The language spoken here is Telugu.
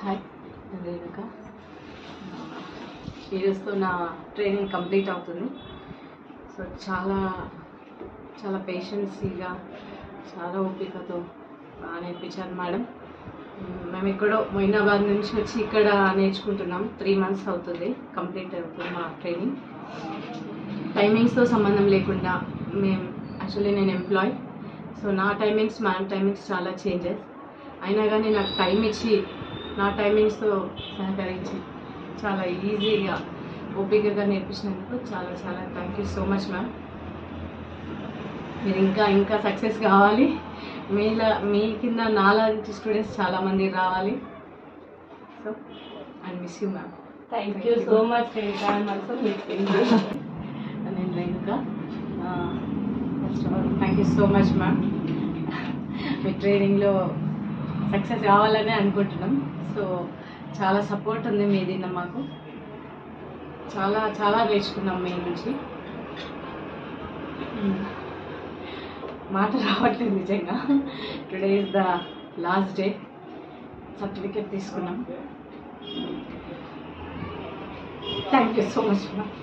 హాయ్ రేణుక. ఈరోజుతో నా ట్రైనింగ్ కంప్లీట్ అవుతుంది. సో చాలా చాలా పేషెన్సీగా చాలా ఓపికతో బాగా నేర్పించారు మేడం. మేము ఎక్కడో మొయినాబాద్ నుంచి వచ్చి ఇక్కడ నేర్చుకుంటున్నాం. 3 months అవుతుంది, కంప్లీట్ అవుతుంది మా ట్రైనింగ్. టైమింగ్స్తో సంబంధం లేకుండా నేను ఎంప్లాయ్. సో నా టైమింగ్స్ మ్యామ్ టైమింగ్స్ చాలా చేంజెస్ అయినా కానీ నాకు టైం ఇచ్చి నా టైమింగ్స్తో సహకరించి చాలా ఈజీగా ఓపికగా నేర్పించినందుకు చాలా చాలా thank you so much ma'am. మీరు ఇంకా సక్సెస్ కావాలి. మీ కింద నాలాంటి స్టూడెంట్స్ చాలామంది రావాలి. So I miss you ma'am. Thank you so much Renuka. I'm also missing you. నేను Renuka. First of all thank you so much ma'am. మీ ట్రైనింగ్లో సక్సెస్ కావాలని అనుకుంటున్నాం. సో చాలా సపోర్ట్ ఉంది మీది మాకు. చాలా చాలా నేర్చుకున్నాం మీ నుంచి. మాట రావట్లేదు నిజంగా. Today is the last day. Certificate తీసుకున్నాం. Thank you so much ma'am.